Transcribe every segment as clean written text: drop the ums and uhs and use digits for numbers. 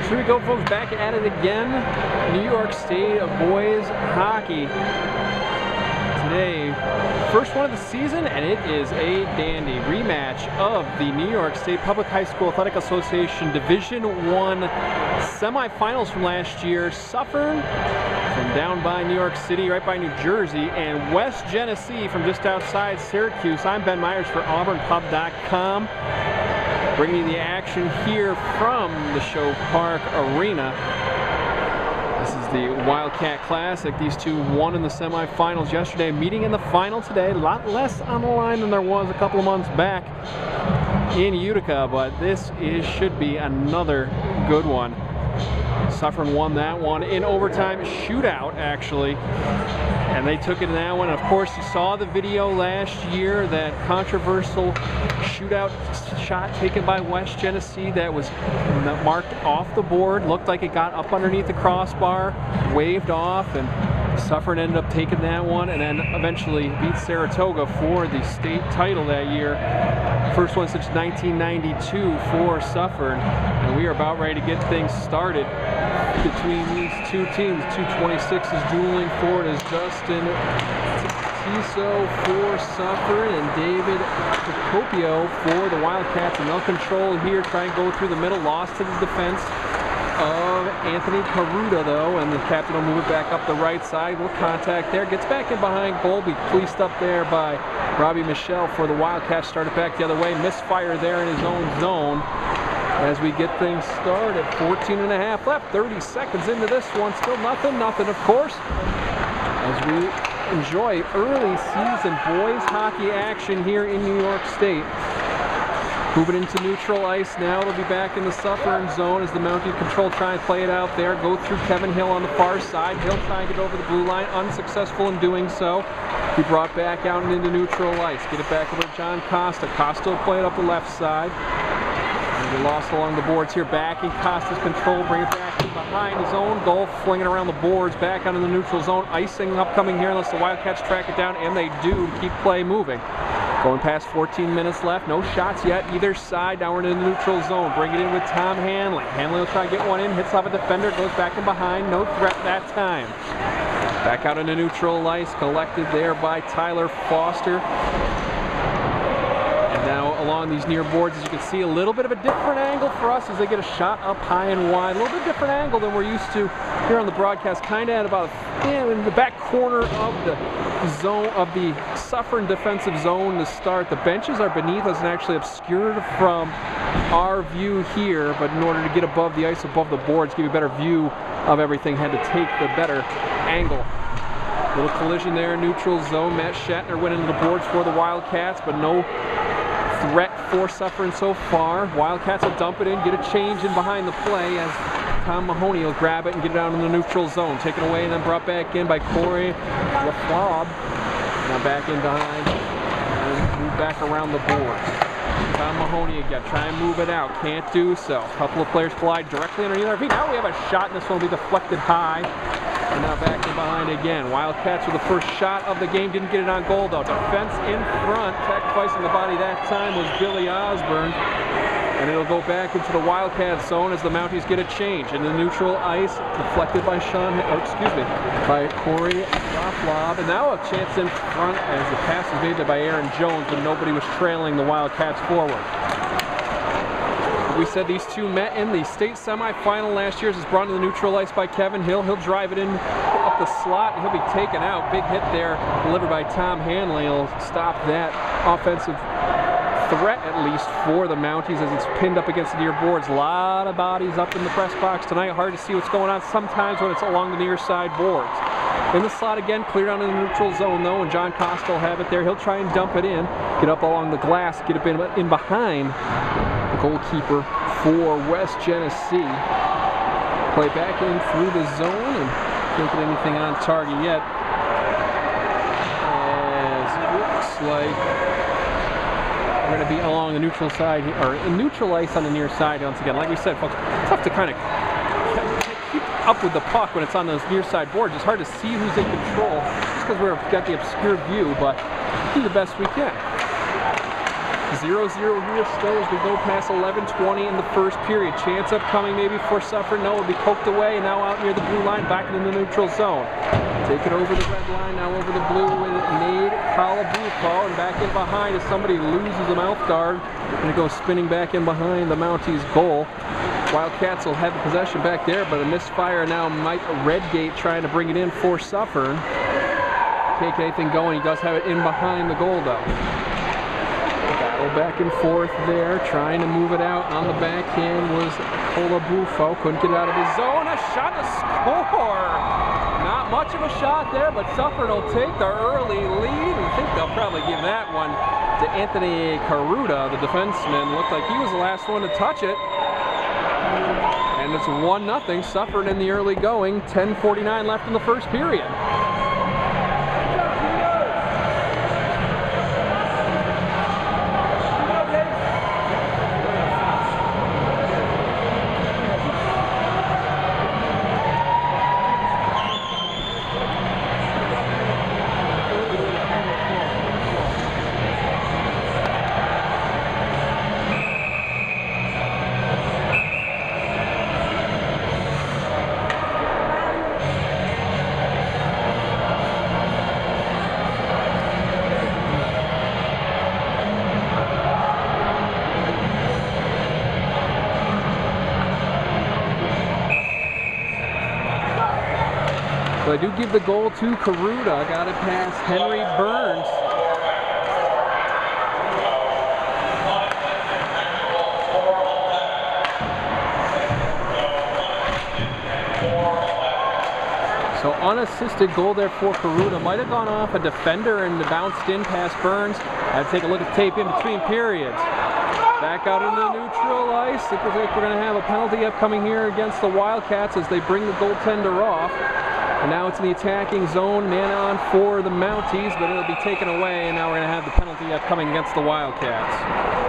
Here we go, folks, back at it again. New York State boys hockey. Today, first one of the season, and it is a dandy rematch of the New York State Public High School Athletic Association Division I semifinals from last year. Suffern from down by New York City, right by New Jersey, and West Genesee from just outside Syracuse. I'm Ben Myers for AuburnPub.com. Bringing you the action here from the Show Park Arena. This is the Wildcat Classic. These two won in the semifinals yesterday, meeting in the final today. A lot less on the line than there was a couple of months back in Utica, but this should be another good one. Suffern won that one in overtime shootout, actually, and they took it in that one. And of course, you saw the video last year, that controversial shootout shot taken by West Genesee that was marked off the board. Looked like it got up underneath the crossbar, waved off, and Suffern ended up taking that one and then eventually beat Saratoga for the state title that year. First one since 1992 for Suffern, and we are about ready to get things started between these two teams. 226s dueling for it as Justin Tiso for Suffern and David Procopio for the Wildcats. And they'll control here, try and go through the middle. Lost to the defense of Anthony Caruta, though, and the captain will move it back up the right side. Little contact there. Gets back in behind goal. Be fleeced up there by Robbie Michelle for the Wildcats. Started back the other way. Misfire there in his own zone. As we get things started, 14.5 left, 30 seconds into this one. Still nothing, of course, as we enjoy early season boys hockey action here in New York State. Moving into neutral ice now. It'll be back in the Suffern zone as the Mountie control try and play it out there. Go through Kevin Hill on the far side. Hill trying to get over the blue line, unsuccessful in doing so. He brought back out and into neutral ice. Get it back over to John Costa. Costa will play it up the left side. He lost along the boards here, back in Costa's control, bring it back in behind his own goal, flinging around the boards, back onto the neutral zone, icing upcoming here unless the Wildcats track it down, and they do keep play moving. Going past 14 minutes left, no shots yet either side. Now we're in the neutral zone, bring it in with Tom Hanley. Hanley will try to get one in, hits off a defender, goes back in behind, no threat that time. Back out into neutral ice, collected there by Tyler Foster. Now along these near boards, as you can see, a little bit of a different angle for us as they get a shot up high and wide. A little bit different angle than we're used to here on the broadcast. Kind of at about in the back corner of the zone of the Suffern defensive zone to start. The benches are beneath us and actually obscured from our view here, but in order to get above the ice, above the boards, give you a better view of everything, had to take the better angle. Little collision there in neutral zone. Matt Shatner went into the boards for the Wildcats, but no threat for Suffern so far. Wildcats will dump it in, get a change in behind the play as Tom Mahoney will grab it and get it down in the neutral zone. Taken away and then brought back in by Corey LaFlaub. Now back in behind and move back around the board. Tom Mahoney again, try and move it out, can't do so. A couple of players collide directly underneath our feet. Now we have a shot, and this one will be deflected high. And now back in behind again. Wildcats with the first shot of the game. Didn't get it on goal, though. Defense in front. Sacrificing the body that time was Billy Osborne. And it'll go back into the Wildcat zone as the Mounties get a change. In the neutral ice, deflected by by Corey Laflob. And now a chance in front as the pass is made by Aaron Jones, but nobody was trailing the Wildcats forward. We said these two met in the state semifinal last year. This is brought into the neutral ice by Kevin Hill. He'll drive it in up the slot, and he'll be taken out. Big hit there, delivered by Tom Hanley. He'll stop that offensive threat, at least, for the Mounties as it's pinned up against the near boards. A lot of bodies up in the press box tonight. Hard to see what's going on sometimes when it's along the near side boards. In the slot again, cleared out in the neutral zone, though, and John Costa will have it there. He'll try and dump it in, get up along the glass, get it in behind the goalkeeper for West Genesee. Play back in through the zone and can't get anything on target yet. As it looks like we're going to be along the neutral side, or neutral ice on the near side once again. Like we said, folks, it's tough to kind of keep up with the puck when it's on those near side boards. It's hard to see who's in control just because we've got the obscure view, but do the best we can. 0-0 here still as we go past 11:20 in the first period. Chance upcoming maybe for Suffern. No, it'll be poked away, and now out near the blue line, back into the neutral zone. Take it over the red line, now over the blue with Nade Calabuco, and back in behind as somebody loses the mouth guard, and it goes spinning back in behind the Mounties goal. Wildcats will have the possession back there, but a misfire now. Mike Redgate trying to bring it in for Suffern. Can't get anything going. He does have it in behind the goal though. Battle back and forth there, trying to move it out. On the backhand was Colabufo. Couldn't get out of his zone. A shot to score. Not much of a shot there, but Suffern will take the early lead. I think they'll probably give that one to Anthony Caruta, the defenseman. Looked like he was the last one to touch it. And it's 1-0, Suffern in the early going. 10:49 left in the first period. So I do give the goal to Caruta. Got it past Henry Burns. So unassisted goal there for Caruta. Might have gone off a defender and bounced in past Burns. I'd take a look at the tape in between periods. Back out into the neutral ice. It looks like we're going to have a penalty upcoming here against the Wildcats as they bring the goaltender off. And now it's in the attacking zone, man on for the Mounties, but it'll be taken away, and now we're going to have the penalty upcoming against the Wildcats.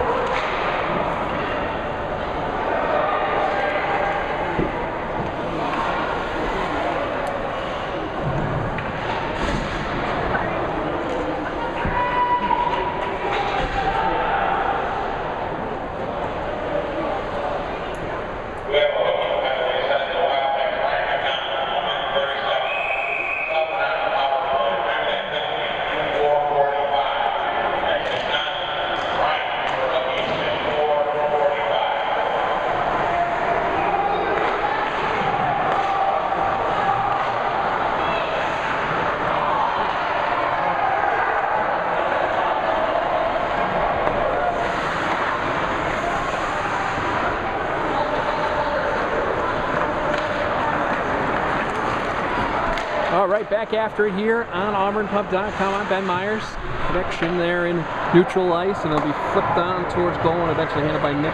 All right, back after it here on auburnpub.com. I'm Ben Myers. Connection there in neutral ice, and it'll be flipped on towards goal and eventually handled by Nick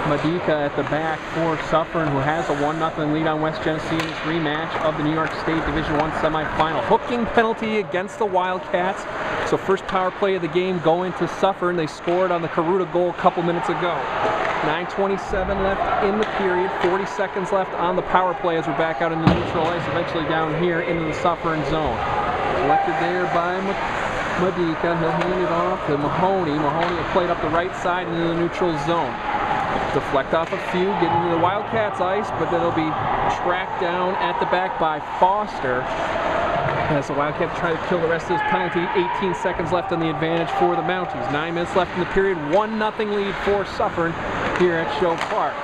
Medica at the back for Suffern, who has a 1-0 lead on West Genesee in this rematch of the New York State Division I semifinal. Hooking penalty against the Wildcats. So first power play of the game going to Suffern. They scored on the Caruta goal a couple minutes ago. 9:27 left in the period, 40 seconds left on the power play as we're back out in the neutral ice, eventually down here into the Suffern zone. Collected there by Medica. He'll hand it off to Mahoney. Mahoney will play it up the right side into the neutral zone. Deflect off a few, get into the Wildcats ice, but then it'll be tracked down at the back by Foster. As the Wildcats try to kill the rest of this penalty. 18 seconds left on the advantage for the Mounties. 9 minutes left in the period. 1-0 lead for Suffern here at Show Park.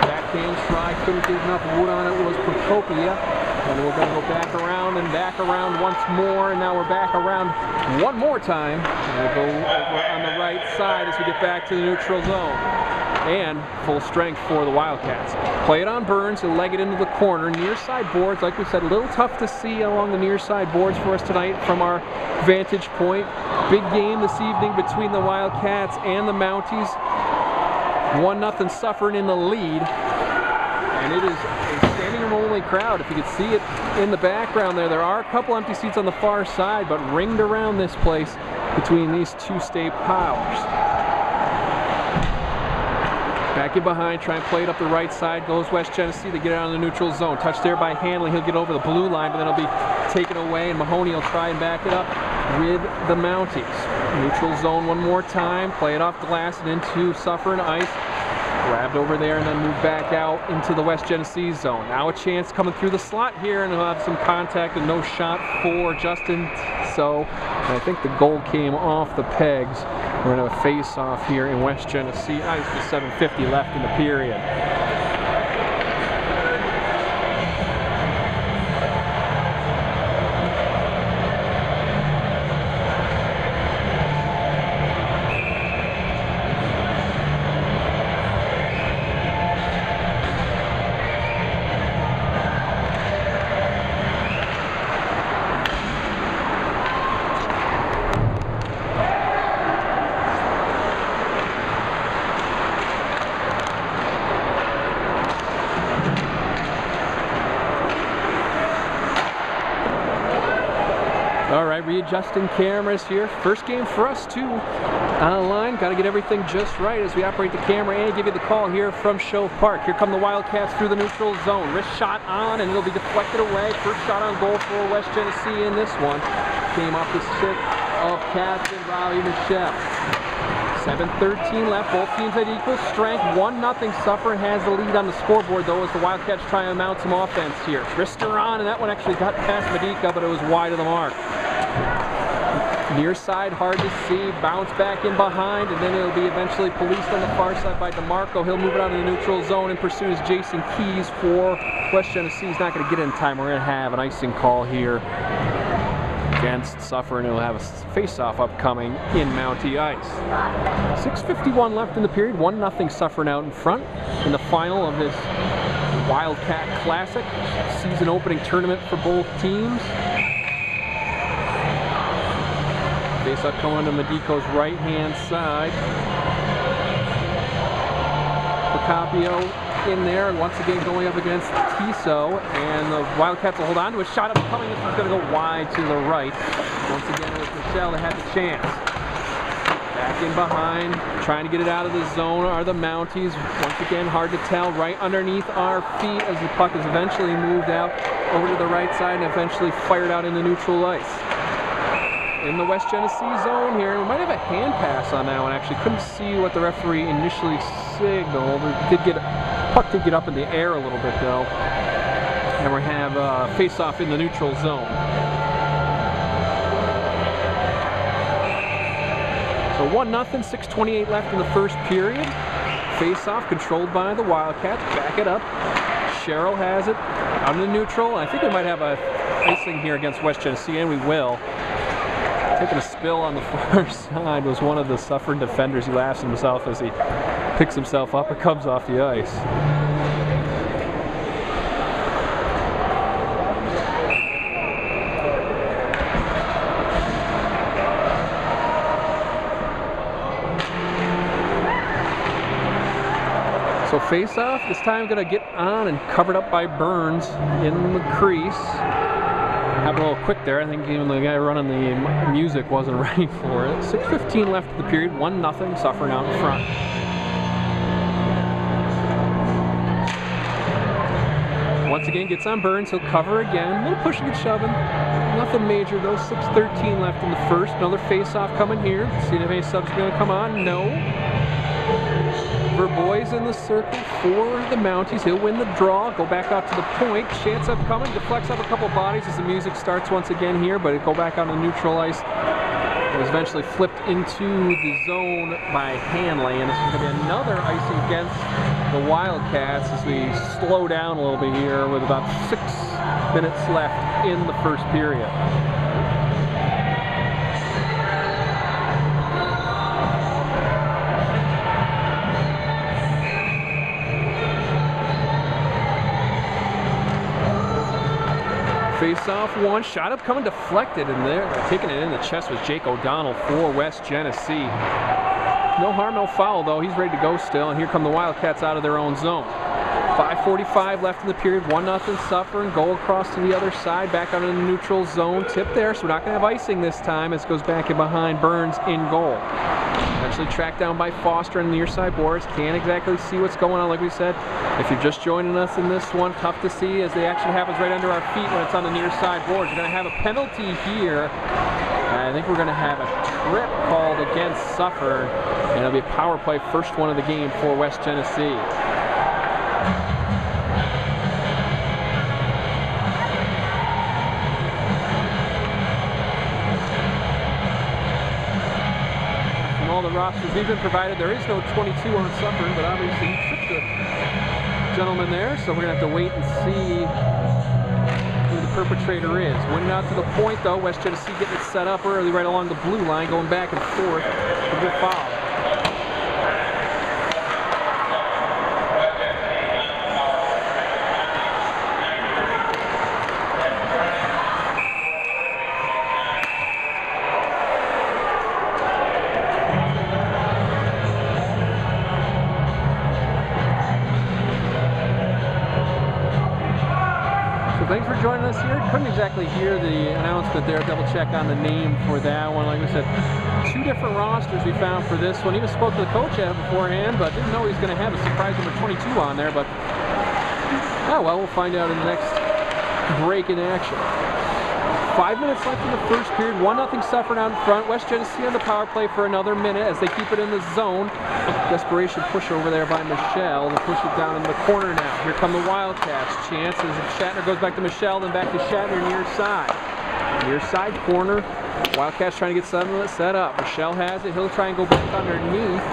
Backhand try, couldn't get enough wood on it, was Procopia. And we're going to go back around and back around once more, and now we're back around one more time. And we'll go over on the right side as we get back to the neutral zone. And full strength for the Wildcats. Play it on Burns, he'll leg it into the corner. Near side boards, like we said, a little tough to see along the near side boards for us tonight from our vantage point. Big game this evening between the Wildcats and the Mounties. 1-0 Suffern in the lead. And it is a standing room only crowd. If you could see it in the background there, there are a couple empty seats on the far side, but ringed around this place between these two state powers. Back in behind, try and play it up the right side. Goes West Genesee. They get it out in the neutral zone. Touch there by Hanley. He'll get over the blue line, but then it'll be taken away, and Mahoney will try and back it up with the Mounties. Neutral zone one more time. Play it off glass and into Suffern ice. Grabbed over there and then moved back out into the West Genesee zone. Now a chance coming through the slot here, and he'll have some contact and no shot for Justin. So I think the goal came off the pegs. We're going to face off here in West Genesee ice with 7:50 left in the period. All right, readjusting cameras here. First game for us too. Online, got to get everything just right as we operate the camera and give you the call here from Shove Park. Here come the Wildcats through the neutral zone. Wrist shot on, and it'll be deflected away. First shot on goal for West Genesee in this one. Came off the stick of Captain Riley Michelle. 7:13 left, both teams at equal strength. 1-0 Suffern has the lead on the scoreboard though as the Wildcats try to mount some offense here. Wrister on, and that one actually got past Medica, but it was wide of the mark. Near side, hard to see, bounce back in behind, and then it'll be eventually policed on the far side by DeMarco. He'll move it out of the neutral zone and pursues Jason Keys for West Genesee. He's not going to get in time. We're going to have an icing call here against Suffern. He'll have a face-off upcoming in Mountie ice. 6:51 left in the period. 1-0 Suffern out in front in the final of this Wildcat Classic season opening tournament for both teams. Face-up coming to Medico's right-hand side. Procopio in there, and once again going up against Tiso, and the Wildcats will hold on to a shot up coming. This one's going to go wide to the right. Once again, it was Michelle that had the chance. Back in behind, trying to get it out of the zone are the Mounties. Once again, hard to tell. Right underneath our feet as the puck is eventually moved out over to the right side and eventually fired out into neutral ice. In the West Genesee zone here, we might have a hand pass on that one. Actually, couldn't see what the referee initially signaled. Puck did get up in the air a little bit though, and we have face-off in the neutral zone. So 1-0, 6:28 left in the first period. Face-off controlled by the Wildcats. Back it up. Sherrill has it out in the neutral. I think we might have a icing here against West Genesee, and we will. Taking a spill on the far side was one of the Suffern defenders. He laughs at himself as he picks himself up and comes off the ice. So face-off, this time going to get on and covered up by Burns in the crease. Happened a little quick there. I think even the guy running the music wasn't ready for it. 6:15 left of the period. 1-0 Suffern out in front. Once again gets on Burns. He'll cover again. A little pushing and shoving. Nothing major though. 6:13 left in the first. Another face-off coming here. See if any subs are going to come on. No. Verboy's in the circle for the Mounties. He'll win the draw, go back out to the point. Chance up coming, deflects up a couple bodies as the music starts once again here, but it'll go back on the neutral ice. It was eventually flipped into the zone by Hanley, and this is going to be another icing against the Wildcats as we slow down a little bit here with about 6 minutes left in the first period. Face-off one, shot up coming deflected in there. Taking it in the chest was Jake O'Donnell for West Genesee. No harm, no foul though. He's ready to go still, and here come the Wildcats out of their own zone. 5:45 left in the period, 1-0 Suffern. Goal across to the other side, back out in the neutral zone. Tip there, so we're not going to have icing this time as it goes back in behind Burns in goal. Eventually tracked down by Foster on the near side boards. Can't exactly see what's going on, like we said. If you're just joining us in this one, tough to see as the action happens right under our feet when it's on the near side boards. You're going to have a penalty here I think we're going to have a trip called against Suffern, and it'll be a power play, first one of the game for West Genesee. From all the rosters we've been provided, there is no 22 on Suffern, but obviously he tripped the gentleman there, so we're going to have to wait and see who the perpetrator is. Winning out to the point, though. West Genesee getting it set up early right along the blue line, going back and forth. A good foul. Thanks for joining us here. Couldn't exactly hear the announcement there. Double check on the name for that one. Like we said, two different rosters we found for this one. Even spoke to the coach beforehand, but didn't know he was going to have a surprise number 22 on there. But oh well, we'll find out in the next break in action. 5 minutes left in the first period. 1-0 Suffern out in front. West Genesee on the power play for another minute as they keep it in the zone. Desperation push over there by Michelle. They push it down in the corner now. Here come the Wildcats. Chances. Shatner goes back to Michelle, then back to Shatner near side. Near side corner. Wildcats trying to get something set up. Michelle has it. He'll try and go back underneath.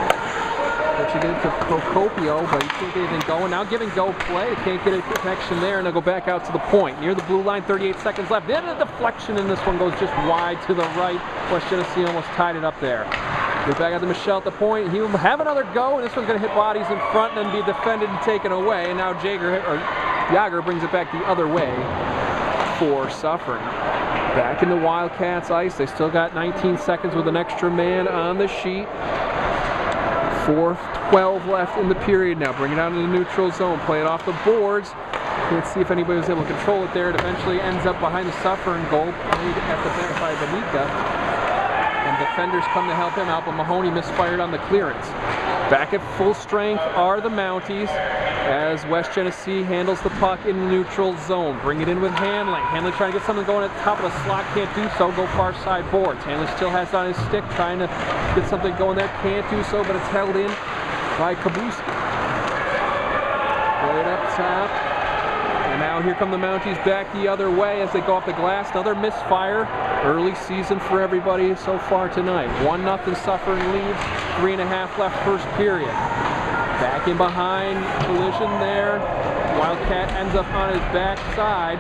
But you get it to Procopio, but you can't get anything going. Now give and go play. Can't get a connection there, and they'll go back out to the point. Near the blue line, 38 seconds left. Then a deflection, and this one goes just wide to the right. West Genesee almost tied it up there. Get back out to Michelle at the point. He'll have another go, and this one's going to hit bodies in front and then be defended and taken away. And now Jager brings it back the other way for Suffern. Back in the Wildcats ice. They still got 19 seconds with an extra man on the sheet. 4:12 left in the period now. Bring it out into the neutral zone. Play it off the boards. Let's see if anybody was able to control it there. It eventually ends up behind the Suffern goal. Played at the back by Benica. And defenders come to help him out, but Mahoney misfired on the clearance. Back at full strength are the Mounties as West Genesee handles the puck in the neutral zone. Bring it in with Hanley. Hanley trying to get something going at the top of the slot. Can't do so. Go far side boards. Hanley still has it on his stick, trying to get something going there. Can't do so, but it's held in by Kabuski. Play it up top. And now here come the Mounties back the other way as they go off the glass. Another misfire. Early season for everybody so far tonight. 1-0 Suffern leads. 3.5 left first period. Back in behind. Collision there. Wildcat ends up on his backside.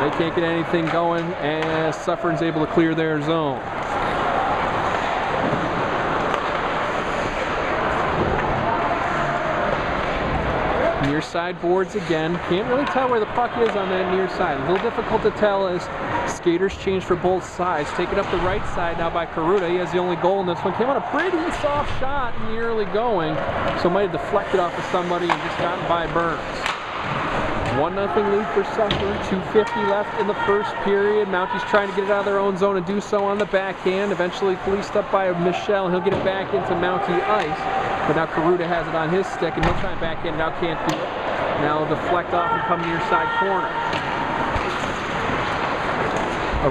They can't get anything going as Suffern's able to clear their zone. Near side boards again. Can't really tell where the puck is on that near side. A little difficult to tell as skaters change for both sides. Taken up the right side now by Karuta. He has the only goal in this one. Came on a pretty soft shot in the early going. So might have deflected off of somebody and just gotten by Burns. 1-0 lead for Suffern. 2:50 left in the first period. Mounties trying to get it out of their own zone and do so on the backhand. Eventually policed up by Michelle. He'll get it back into Mountie ice. But now Karuta has it on his stick and he'll try and backhand. Now can't do it. Now deflect off and come near side corner.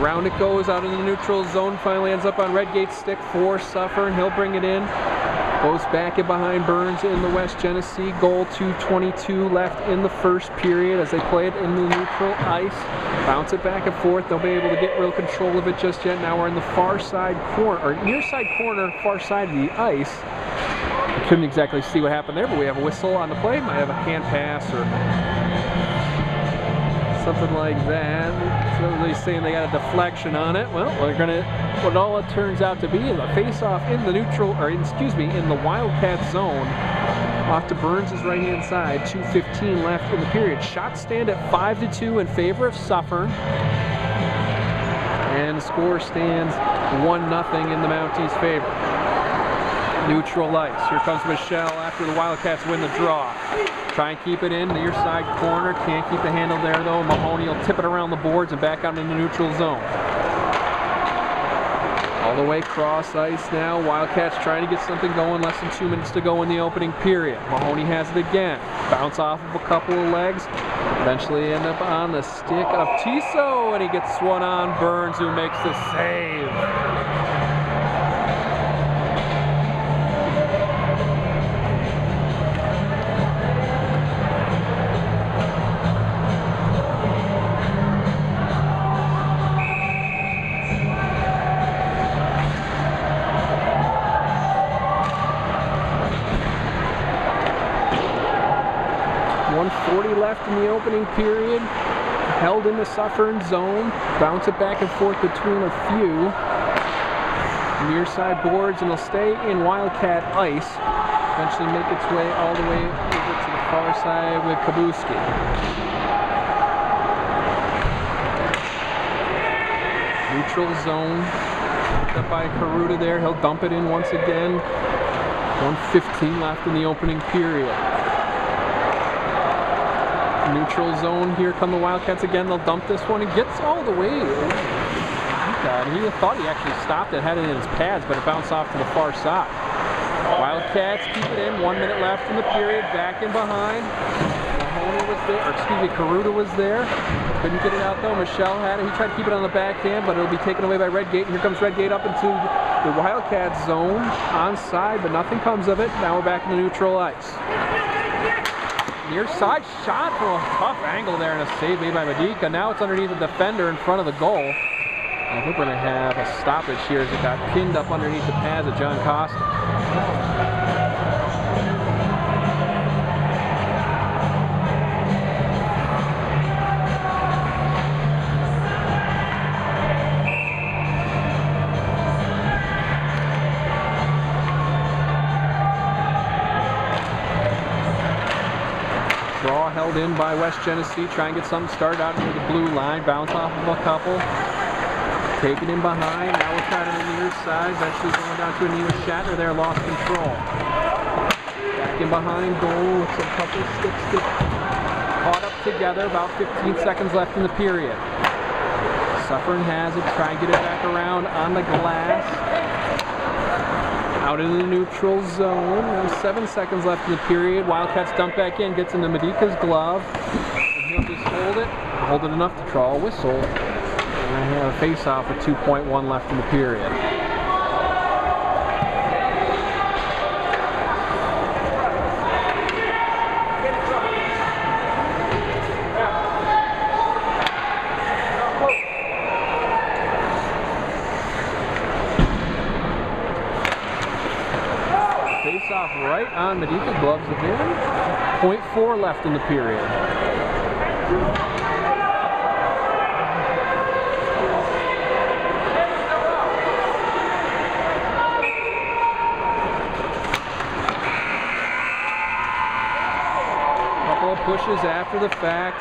Around it goes out in the neutral zone. Finally ends up on Redgate's stick for Suffern. He'll bring it in. Goes back in behind Burns in the West Genesee goal. 2:22 left in the first period as they play it in the neutral ice. Bounce it back and forth. They'll be able to get real control of it just yet. Now we're in the far side corner, or near side corner, far side of the ice. I couldn't exactly see what happened there, but we have a whistle on the play. Might have a hand pass or something like that. So everybody's saying they got a deflection on it. Well, we're gonna. What all it turns out to be is a face-off in the neutral, or excuse me, in the Wildcat zone. Off to Burns' right-hand side. 2:15 left in the period. Shots stand at 5-2 in favor of Suffern, and the score stands 1-0 in the Mounties' favor. Neutral ice. Here comes Michelle after the Wildcats win the draw. Try and keep it in, near side corner. Can't keep the handle there though. Mahoney will tip it around the boards and back out in the neutral zone. All the way cross ice now. Wildcats trying to get something going. Less than 2 minutes to go in the opening period. Mahoney has it again. Bounce off of a couple of legs. Eventually end up on the stick of Tiso, and he gets one on Burns, who makes the save. Left in the opening period, held in the Suffern zone, bounce it back and forth between a few near side boards, and it'll stay in Wildcat ice. Eventually make its way all the way over to the far side with Kabuski. Neutral zone, picked up by Karuta there. He'll dump it in once again. 1:15 left in the opening period. Neutral zone, here come the Wildcats again. They'll dump this one. He gets all the way. He thought he actually stopped it, had it in his pads, but it bounced off to the far side. Wildcats keep it in. 1 minute left in the period. Back in behind. Mahoney was there, or excuse me, Karuta was there. Couldn't get it out though. Michelle had it. He tried to keep it on the backhand, but it'll be taken away by Redgate. And here comes Redgate up into the Wildcats zone. Onside, but nothing comes of it. Now we're back in the neutral ice. Near side shot from a tough angle there, and a save made by Medica. Now it's underneath the defender in front of the goal. I think we're going to have a stoppage here as it got pinned up underneath the pads of John Costa. Draw held in by West Genesee. Try and get something started out near the blue line. Bounce off of a couple. Taken in behind. Now we're trying to the near side. Eventually going down to Anita Shatner there. Lost control. Back in behind goal with a couple sticks that caught up together. About 15 seconds left in the period. Suffern has it. Try and get it back around on the glass. Out in the neutral zone. There's 7 seconds left in the period. Wildcats dump back in, gets into Medica's glove. And he'll just hold it enough to draw a whistle. And I have a face-off with 2.1 left in the period. Face-off right on Medica's gloves again. 0.4 left in the period. Couple of pushes after the fact.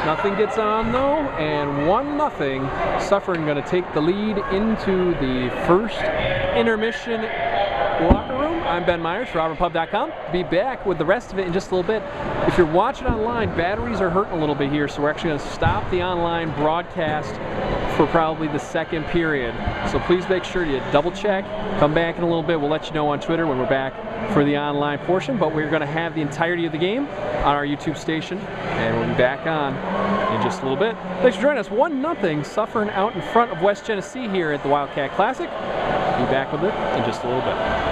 Nothing gets on though, and 1-0. Suffern going to take the lead into the first intermission locker room. I'm Ben Myers, RobinPub.com. Be back with the rest of it in just a little bit. If you're watching online, batteries are hurting a little bit here, so we're actually going to stop the online broadcast for probably the second period. So please make sure you double check. Come back in a little bit. We'll let you know on Twitter when we're back for the online portion, but we're going to have the entirety of the game on our YouTube station, and we'll be back on in just a little bit. Thanks for joining us. 1-0 Suffern out in front of West Genesee here at the Wildcat Classic. Be back with it in just a little bit.